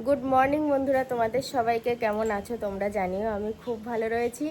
Good morning বন্ধুরা, তোমাদের সবাইকে কেমন আছো তোমরা জানিও। আমি খুব ভালো রয়েছি।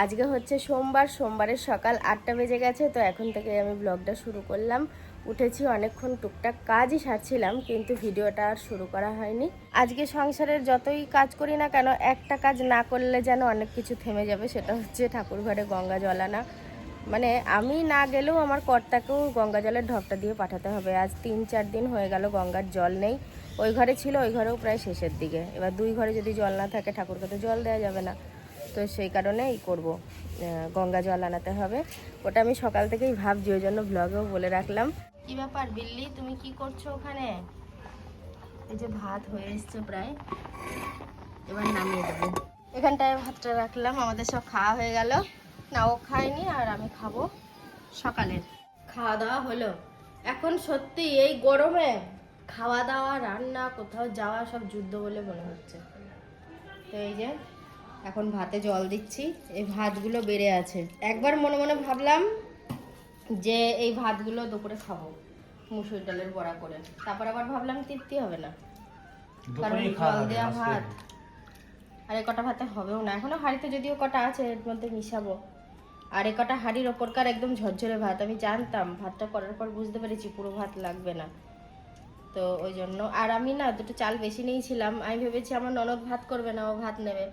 আজকে হচ্ছে সোমবারের সকাল 8টা বেজে গেছে। তো এখন থেকে আমি ব্লগটা শুরু করলাম। উঠেছি অনেকক্ষণ, টুকটাক কাজই সারছিলাম, কিন্তু ভিডিওটা আর শুরু করা হয়নি। আজকে সংসারের যতই কাজ করি না কেন, একটা কাজ না করলে যেন অনেক কিছু থেমে যাবে। সেটা হচ্ছে ঠাকুর ঘরে গঙ্গা জল আনা। মানে আমি না গেলেও আমার কর্তাকেও গঙ্গা জলের ঢপটা দিয়ে পাঠাতে হবে। আজ 3-4 দিন হয়ে গেল গঙ্গার জল নেই। ওই ঘরে ছিল, ওই ঘরেও প্রায় শেষের দিকে। এবার দুই ঘরে যদি জল না থাকে, ঠাকুরকে তো জল দেওয়া যাবে না। তো সেই কারণেই করব, গঙ্গা জল আনাতে হবে। ওটা আমি সকাল থেকেই ভাবছি, ওই জন্য ব্লগেও বলে রাখলাম। কি ব্যাপার বিল্লি, তুমি কি করছো ওখানে? এই যে ভাত হয়ে এসছে প্রায়, এবার নামিয়ে দেবো। এখানটায় ভাতটা রাখলাম, আমাদের সব খাওয়া হয়ে গেল। না, ও খায়নি আর আমি খাবো। সকালের খাওয়া দাওয়া হলো। এখন সত্যি এই গরমে খাওয়া দাওয়া, রান্না, কোথাও যাওয়া সব যুদ্ধ বলে মনে হচ্ছে। তো এই যে এখন ভাতে জল দিচ্ছি। এই ভাতগুলো বেড়ে আছে। একবার মনে মনে ভাবলাম যে এই ভাতগুলো দুপুরে খাবো মুসুর ডালের বড়া করে। তারপর আবার ভাবলাম তৃপ্তি হবে না, কারণ জল দেওয়া ভাত আর এ কটা ভাতে হবেও না। এখনো হাঁড়িতে যদিও কটা আছে, এর মধ্যে মিশাবো। আর এ কটা হাঁড়ির ওপরকার একদম ঝরঝরে ভাত। আমি জানতাম, ভাতটা করার পর বুঝতে পেরেছি পুরো ভাত লাগবে না। তো ওই জন্য, আর আমি না দুটো চাল বেশি নিয়েছিলাম। আমি ভেবেছি আমার ননদ ভাত করবে না, ও ভাত নেবে।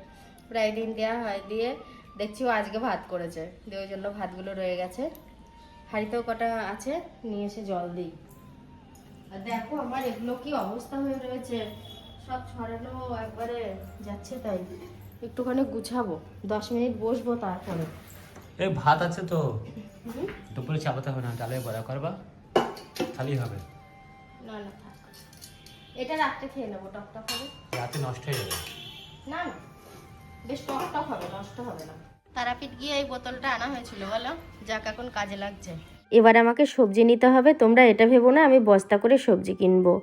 প্রায় দিন দেওয়া হয়, দিয়ে দেখছি ও আজকে ভাত করেছে, দিয়ে ওই জন্য ভাতগুলো রয়ে গেছে। হাঁড়িতেও কটা আছে, নিয়ে এসে জল দিই। আর দেখো আমার এগুলো কি অবস্থা হয়ে রয়েছে, সব ছড়ানো একবারে যাচ্ছে। তাই একটুখানি গুছাবো, 10 মিনিট বসবো, তারপরে। এই ভাত আছে তো, দুপুরে চাপাতে হবে না, ডালে বড়া করবা খালি হবে। না না থাক, এটা রাত্রে খেয়ে নেবো, টক হবে। রাতে নষ্ট হয়ে যাবে। না না, বেশ টক হবে, নষ্ট হবে না। তারাপীঠ গিয়ে এই বোতলটা আনা হয়েছিল, বলো যাক এখন কাজে লাগছে। এবার আমাকে সবজি নিতে হবে। তোমরা এটা ভেবো না আমি বস্তা করে সবজি কিনবো।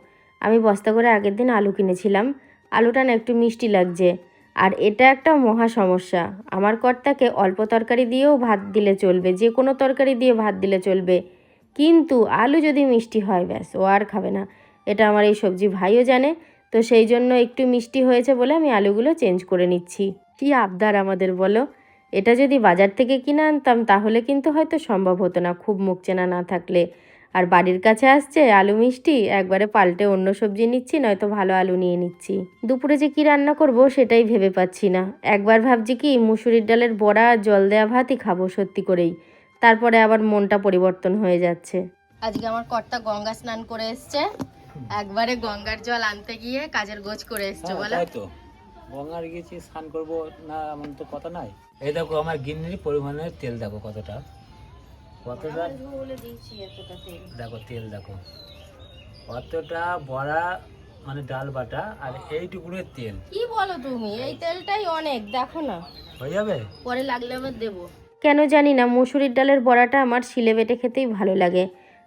আমি বস্তা করে আগের দিন আলু কিনেছিলাম। আলুটা না একটু মিষ্টি লাগছে, আর এটা একটা মহা সমস্যা। আমার কর্তাকে অল্প তরকারি দিয়েও ভাত দিলে চলবে, যে কোনো তরকারি দিয়ে ভাত দিলে চলবে, কিন্তু আলু যদি মিষ্টি হয় ব্যাস, ও আর খাবে না। এটা আমার এই সবজি ভাইও জানে। তো সেই জন্য একটু মিষ্টি হয়েছে বলে আমি আলুগুলো চেঞ্জ করে নিচ্ছি। কি আবদার আমাদের বলো। এটা যদি বাজার থেকে কিনে আনতাম তাহলে কিন্তু হয়তো সম্ভব হতো না, খুব মুখ চেনা না থাকলে। আর বাড়ির কাছে আসছে আলু মিষ্টি, একবারে পাল্টে অন্য সবজি নিচ্ছি, নয়তো ভালো আলু নিয়ে নিচ্ছি। দুপুরে যে কি রান্না করব সেটাই ভেবে পাচ্ছি না। একবার ভাবছি কি মুসুরির ডালের বড়া, জল দেওয়া ভাতই খাবো সত্যি করেই। তারপরে আবার মনটা পরিবর্তন হয়ে যাচ্ছে। আজকে আমার কর্তা গঙ্গা স্নান করে এসছে, একবারে গঙ্গার জল আনতে গিয়ে কাজের গোছ করে এসছে। বলো তো গঙ্গার গেছি স্নান করবো না, এমন তো কথা নাই। এই দেখো আমার গিন্নির পরিমাণের তেল দেখো কতটা, দেখো তেল দেখো কতটা বড়া, মানে ডাল বাটা আর এইটুকুনের তেল। কি বলো তুমি, এই তেলটাই অনেক, দেখো না হয়ে যাবে, পরে লাগলে আবার দেবো। কেন জানি না মুসুরির ডালের বড়াটা আমার শিলে বেটে খেতেই ভালো লাগে।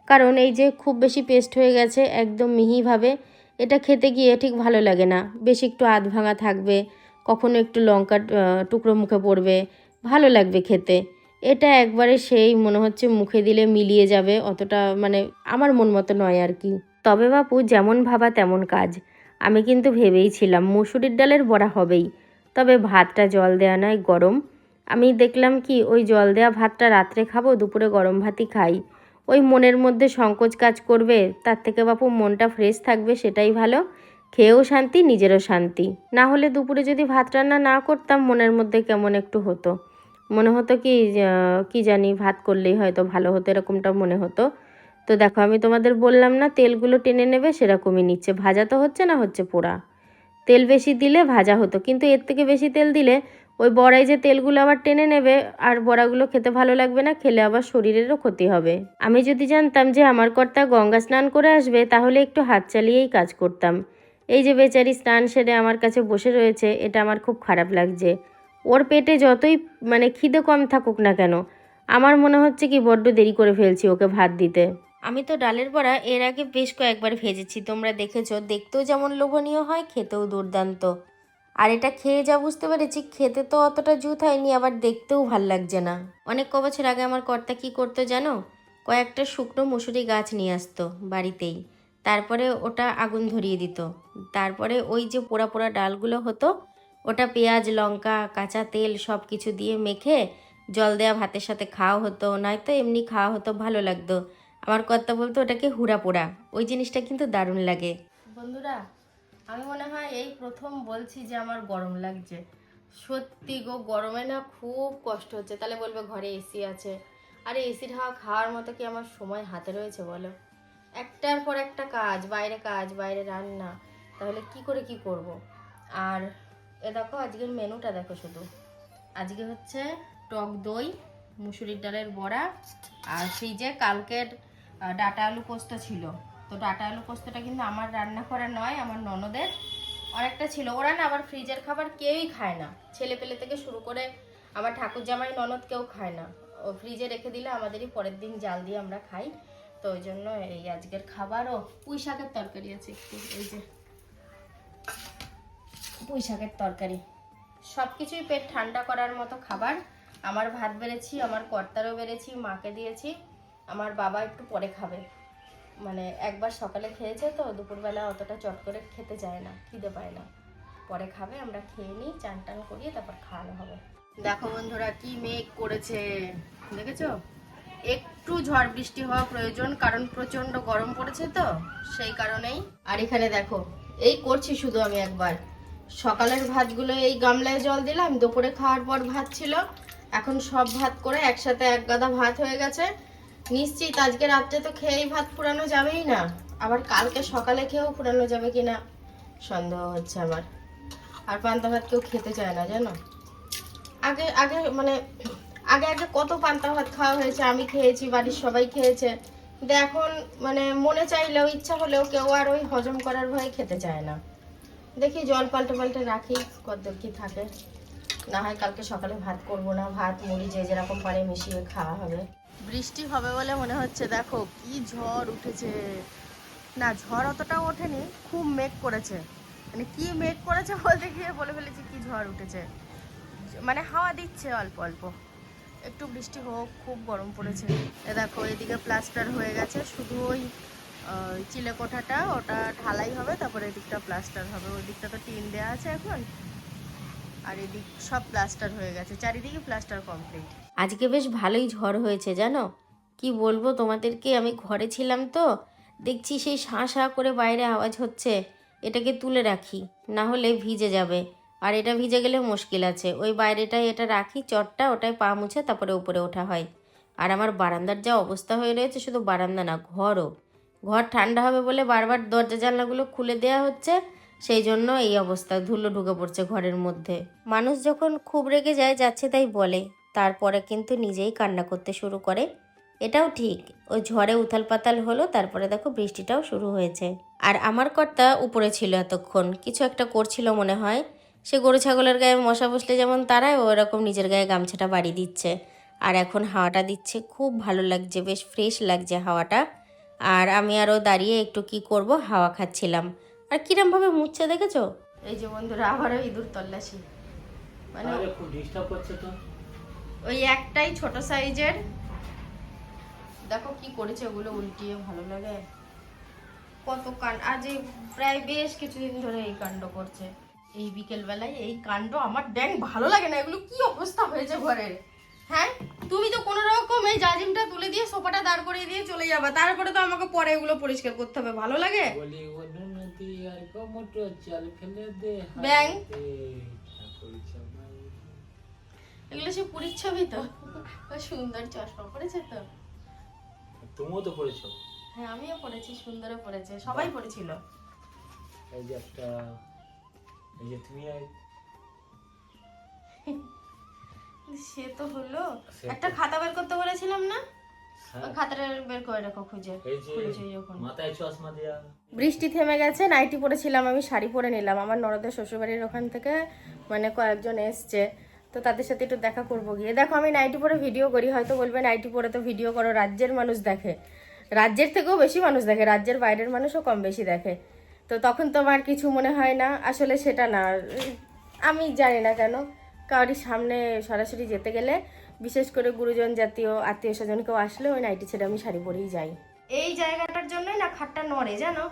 কারণ এই যে খুব বেশি পেস্ট হয়ে গেছে একদম মিহিভাবে, এটা খেতে গিয়ে ঠিক ভালো লাগে না। বেশি একটু আধ ভাঙা থাকবে, কখনো একটু লঙ্কা টুকরো মুখে পড়বে, ভালো লাগবে খেতে। এটা একবারে সেই মনে হচ্ছে মুখে দিলে মিলিয়ে যাবে, অতটা মানে আমার মন মতো নয় আর কি। তবে বাপু যেমন ভাবা তেমন কাজ। আমি কিন্তু ভেবেই ছিলাম মুসুরির ডালের বড়া হবেই, তবে ভাতটা জল দেওয়া নয় গরম। আমি দেখলাম কি ওই জল দেওয়া ভাতটা রাত্রে খাবো, দুপুরে গরম ভাতই খাই। ওই মনের মধ্যে সংকোচ কাজ করবে, তার থেকে বাপু মনটা ফ্রেশ থাকবে, সেটাই ভালো। খেয়েও শান্তি, নিজেরও শান্তি। না হলে দুপুরে যদি ভাত রান্না না করতাম মনের মধ্যে কেমন একটু হতো, মনে হতো কি কি জানি ভাত করলেই হয়তো ভালো হতো, এরকমটা মনে হতো। তো দেখো আমি তোমাদের বললাম না তেলগুলো টেনে নেবে, সেরকমই নিচ্ছে। ভাজা তো হচ্ছে না, হচ্ছে পোড়া। তেল বেশি দিলে ভাজা হতো, কিন্তু এর থেকে বেশি তেল দিলে ওই বড়াই যে তেলগুলো আবার টেনে নেবে, আর বড়াগুলো খেতে ভালো লাগবে না, খেলে আবার শরীরেরও ক্ষতি হবে। আমি যদি জানতাম যে আমার কর্তা গঙ্গা স্নান করে আসবে তাহলে একটু হাত চালিয়েই কাজ করতাম। এই যে বেচারি স্নান সেরে আমার কাছে বসে রয়েছে, এটা আমার খুব খারাপ লাগছে। ওর পেটে যতই মানে খিদে কম থাকুক না কেন, আমার মনে হচ্ছে কি বড্ড দেরি করে ফেলছি ওকে ভাত দিতে। আমি তো ডালের বড়া এর আগে বেশ কয়েকবার ভেজেছি, তোমরা দেখেছো। দেখতেও যেমন লোভনীয় হয়, খেতেও দুর্দান্ত। আর এটা খেয়ে যা বুঝতে পেরেছি, খেতে তো অতটা জুত হয়নি, আবার দেখতেও ভাল লাগছে না। অনেক বছর আগে আমার কর্তা কী করতো জানো, কয়েকটা শুকনো মুসুরি গাছ নিয়ে আসতো বাড়িতেই, তারপরে ওটা আগুন ধরিয়ে দিত। তারপরে ওই যে পোড়া পোড়া ডালগুলো হতো, ওটা পেঁয়াজ লঙ্কা কাঁচা তেল সব কিছু দিয়ে মেখে জল দেওয়া ভাতের সাথে খাওয়া হতো, নয়তো এমনি খাওয়া হতো, ভালো লাগতো। আমার কর্তা বলতো ওটাকে হুড়া পোড়া। ওই জিনিসটা কিন্তু দারুণ লাগে। বন্ধুরা, আমি মনে হয় এই প্রথম বলছি যে আমার গরম লাগছে। সত্যি গো, গরমে না খুব কষ্ট হচ্ছে। তাহলে বলবে ঘরে এসি আছে, আরে এসির হাওয়া খাওয়ার মতো কি আমার সময় হাতে রয়েছে বলো? একটার পর একটা কাজ, বাইরে রান্না, তাহলে কি করে কি করব। আর এ দেখো আজকের মেনুটা দেখো শুধু। আজকে হচ্ছে টক দই, মুসুরির ডালের বড়া, আর ফ্রিজে কালকের ডাটা আলু পোস্ত ছিল। তো ডাটা আলু পোস্তটা কিন্তু আমার রান্না করা নয়, আমার ননদের অনেকটা ছিল। ওরা না আবার ফ্রিজের খাবার কেউই খায় না, ছেলে পেলে থেকে শুরু করে আমার ঠাকুর জামাই ননদ কেউ খায় না। ও ফ্রিজে রেখে দিলে আমাদেরই পরের দিন জাল দিয়ে আমরা খাই। তো ওই জন্য এই আজকের খাবারও পুঁই শাকের তরকারি আছে একটু, এই যে পুঁই শাকের তরকারি। সব কিছুই পেট ঠান্ডা করার মতো খাবার। আমার ভাত বেড়েছি, আমার কর্তারও বেড়েছি, মাকে দিয়েছি। আমার বাবা একটু পরে খাবে, মানে একবার সকালে খেয়েছে তো দুপুরবেলা অতটা চট করে খেতে চায় না, খিদে পায় না, পরে খাবে। আমরা খেয়ে নিই, চান টান করিয়ে তারপর খাওয়ানো হবে। দেখো বন্ধুরা কি মেঘ করেছে, দেখেছো? একটু ঝড় বৃষ্টি হওয়া প্রয়োজন, কারণ প্রচন্ড গরম পড়েছে তো সেই কারণেই। আর এখানে দেখো এই করছি শুধু আমি একবার, সকালের ভাতগুলো এই গামলায় জল দিলাম, দুপুরে খাওয়ার পর ভাত ছিল, এখন সব ভাত করে একসাথে এক গাদা ভাত হয়ে গেছে। নিশ্চিত আজকে রাত্রে তো খেয়েই ভাত ফুরানো যাবেই না, আবার কালকে সকালে খেয়েও ফুরানো যাবে কিনা সন্দেহ হচ্ছে আমার। আর পান্তা ভাত কেউ খেতে চায় না জানো। আগে আগে মানে আগে আগে কত পান্তা ভাত খাওয়া হয়েছে, আমি খেয়েছি, বাড়ির সবাই খেয়েছে, কিন্তু এখন মানে মনে চাইলেও ইচ্ছা হলেও কেউ আর ওই হজম করার ভয়ে খেতে চায় না। দেখি জল পাল্টে পাল্টে রাখি, কতদূর কি থাকে। না হয় কালকে সকালে ভাত করব না, ভাত মুড়ি যে যেরকম পারে মিশিয়ে খাওয়া হবে। বৃষ্টি হবে বলে মনে হচ্ছে, দেখো কি ঝড় উঠেছে। না ঝড় অতটাও ওঠেনি, খুব মেঘ করেছে। মানে কি মেঘ করেছে বলতে গিয়ে বলে ফেলেছি কি ঝড় উঠেছে। মানে হাওয়া দিচ্ছে অল্প অল্প, একটু বৃষ্টি হোক, খুব গরম পড়েছে। এ দেখো এদিকে প্লাস্টার হয়ে গেছে, শুধু ওই চিলে কোঠাটা ওটা ঢালাই হবে, তারপরে এদিকটা প্লাস্টার হবে। ওই দিকটা তো টিন দেওয়া আছে এখন, আর এদিক সব প্লাস্টার হয়ে গেছে, চারিদিকে প্লাস্টার কমপ্লিট। আজকে বেশ ভালোই ঝড় হয়েছে জানো, কি বলবো তোমাদেরকে। আমি ঘরে ছিলাম তো, দেখছি সেই শাঁ শাঁ করে বাইরে আওয়াজ হচ্ছে। এটাকে তুলে রাখি, না হলে ভিজে যাবে, আর এটা ভিজে গেলে মুশকিল আছে। ওই বাইরেটায় এটা রাখি চটটা, ওটায় পা মুছে তারপরে উপরে ওঠা হয়। আর আমার বারান্দার যা অবস্থা হয়ে রয়েছে, শুধু বারান্দা না ঘরও, ঘর ঠান্ডা হবে বলে বারবার দরজা জানলাগুলো খুলে দেওয়া হচ্ছে, সেই জন্য এই অবস্থা, ধুলো ঢুকে পড়ছে ঘরের মধ্যে। মানুষ যখন খুব রেগে যায় যাচ্ছে তাই বলে, তারপরে কিন্তু নিজেই কান্না করতে শুরু করে। এটাও ঠিক, ওই ঝড়ে উথাল পাতাল হলো, তারপরে দেখো বৃষ্টিটাও শুরু হয়েছে। আর আমার কর্তা উপরে ছিল এতক্ষণ, কিছু একটা করছিল মনে হয়। সে গরু ছাগলের গায়ে মশা বসলে যেমন তারাই ওরকম নিজের গায়ে গামছাটা বাড়ি দিচ্ছে। আর এখন হাওয়াটা দিচ্ছে, খুব ভালো লাগছে, বেশ ফ্রেশ লাগছে হাওয়াটা। আর আমি আরও দাঁড়িয়ে একটু কি করব হাওয়া খাচ্ছিলাম। আর কিরমভাবে মুছছে দেখেছো? এই যে বন্ধুরা আবারও ইঁদুর তল্লাশি, মানে খুব ডিস্টার্ব করছে তো। ওই একটাই ছোট সাইজের, দেখো কি করেছে, ওগুলো উল্টিয়ে, ভালো লাগে কত কাণ্ড। আজ এই প্রায় বেশ কিছুদিন ধরে এই কাণ্ড করছে। এই বিকেল বেলায় এই কাণ্ড আমার ড্যাং ভালো লাগে না। এগুলো কি অবস্থা হয়েছে ঘরের, হ্যাঁ? তুমি তো কোনো রকম এই জাজিমটা তুলে দিয়ে সোফাটা দাঁড় করিয়ে দিয়ে চলে যাবা, তারপরে তো আমাকে পরে এগুলো পরিষ্কার করতে হবে, ভালো লাগে? ব্যাং এগুলো সে পুরীর ছবি তো। সুন্দর চশমা পড়েছে তো, তুমিও তো পড়েছো। হ্যাঁ আমিও পড়েছি, সুন্দরও পড়েছে, সবাই পড়েছিল। এই যে একটা, এই যে তুমি সে তো হলো, একটা খাতা বের করতে বলেছিলাম না, ওই খাতাটা বের করে রাখো খুঁজে, খুলেছি যখন। মাথায় চশমা দেয়া। বৃষ্টি থেমে গেছে, নাইটি পরেছিলাম, আমি শাড়ি পরে নিলাম। আমার ননদের শ্বশুরবাড়ির ওখান থেকে মানে কয়েকজন এসছে, তো তাদের সাথে একটু দেখা করবো গিয়ে। দেখো আমি নাইটি পরে ভিডিও করি, হয়তো বলবে নাইটি পরে তো ভিডিও করো, রাজ্যের মানুষ দেখে, রাজ্যের থেকেও বেশি মানুষ দেখে, রাজ্যের বাইরের মানুষও কম বেশি দেখে। তো তখন তোমার কিছু মনে হয় না, আসলে সেটা না। আমি জানি না কেন কারোর সামনে সরাসরি যেতে গেলে, বিশেষ করে গুরুজন জাতীয় আত্মীয় স্বজন কেউ আসলে ওই নাইটি ছেড়ে আমি শাড়ি পরেই যাই। এই জায়গাটার জন্যই না খাটটা নড়ে, জানো?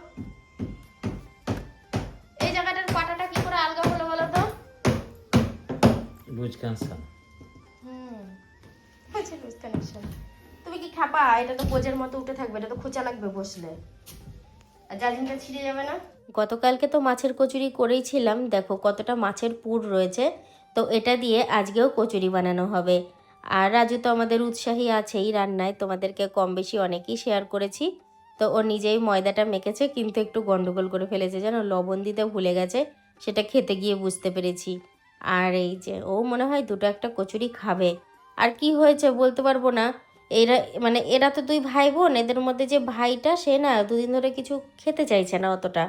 এই জায়গাটার পাটাটা কি করে আলগা হলো বলো তো? Loose connection. আচ্ছা, লুজ কানেকশন। তুমি কি খাপা? এটা তো কোজের মতো উঠে থাকবে, এটা তো খোঁচা লাগবে বসলে, আর জাজিমটা ছিঁড়ে যাবে না? গতকালকে তো মাছের কচুরি করেইছিলাম, দেখো কতটা মাছের পুর রয়েছে। তো এটা দিয়ে আজকেও কচুরি বানানো হবে। আর রাজু তো আমাদের উৎসাহী আছেই রান্নায়, তোমাদেরকে কম বেশি অনেকেই শেয়ার করেছি। তো ও নিজেই ময়দাটা মেখেছে, কিন্তু একটু গন্ডগোল করে ফেলেছে, জানো, লবণ দিতে ভুলে গেছে, সেটা খেতে গিয়ে বুঝতে পেরেছি। আর এই যে ও মনে হয় দুটো একটা কচুরি খাবে। আর কি হয়েছে বলতে পারবো না। এরা মানে এরা তো দুই ভাই বোন, এদের মধ্যে যে ভাইটা সে না দুদিন ধরে কিছু খেতে চাইছে না অতটা,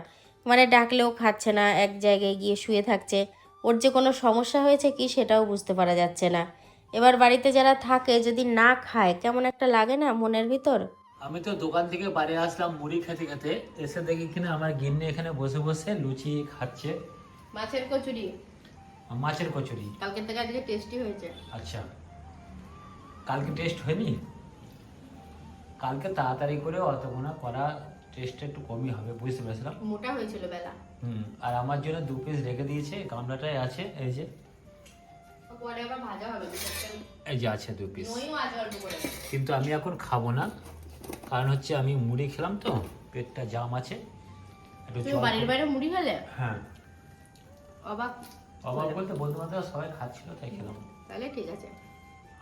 মানে ডাকলেও খাচ্ছে না, এক জায়গায় গিয়ে শুয়ে থাকছে। ওর যে কোনো সমস্যা হয়েছে কি সেটাও বুঝতে পারা যাচ্ছে না। এবার বাড়িতে যারা থাকে যদি না খায় কেমন একটা লাগে না মনের ভিতর। আমি তো দোকান থেকে বাড়ি আসলাম মুড়ি খেতে খেতে, এসে দেখি কিনা আমার গিন্নি এখানে বসে বসে লুচি খাচ্ছে। মাছের কচুরি, মাছের কচুরি। কালকে থেকে আজকে টেস্টি হয়েছে। আচ্ছা, কালকে টেস্ট হয়নি? কালকে তাড়াতাড়ি করে অতক্ষণা করা, টেস্টটা একটু কমই হবে বুঝতে পেরেছিলাম। মোটা হয়েছিল বেলা। আর আমার জন্য 2 পিস রেখে দিয়েছে, গামলাটায় আছে, এই যে পরে আবার ভাজা হবে, এই যে আছে 2 পিস। দইও আছে অল্প করে। কিন্তু আমি এখন খাবো না, কারণ হচ্ছে আমি মুড়ি খেলাম তো, পেটটা জাম আছে। একটু তুমি জল বাড়ির বাইরে মুড়ি খেলে? হ্যাঁ। অবাক। অবাক বলতে বন্ধু বান্ধব সবাই খাচ্ছিল তাই খেলাম। তাহলে ঠিক আছে।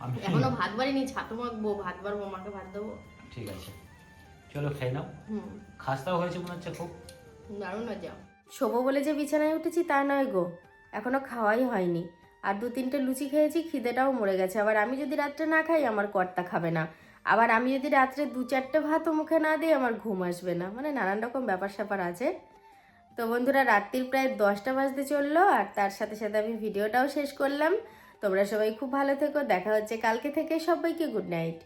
আমি এখনো ভাত বাড়িনি, ছাতু মাখবো, ভাত বাড়বো, মাকে ভাত দেবো। ঠিক আছে, চলো খেয়ে নাও। খাস্তাও হয়েছে মনে হচ্ছে খুব দারুণ মজা। শোবো বলে যে বিছানায় উঠেছি তা নয় গো, এখনো খাওয়াই হয়নি। আর 2-3টে লুচি খেয়েছি, খিদেটাও মরে গেছে। আবার আমি যদি রাত্রে না খাই আমার কর্তা খাবে না, আবার আমি যদি রাত্রে 2-4টে ভাতও মুখে না দিই আমার ঘুম আসবে না, মানে নানান রকম ব্যাপার স্যাপার আছে। তো বন্ধুরা, রাত্রির প্রায় 10টা বাজতে চললো, আর তার সাথে সাথে আমি ভিডিওটাও শেষ করলাম। তোমরা সবাই খুব ভালো থেকো, দেখা হচ্ছে কালকে থেকে। সবাইকে গুড নাইট।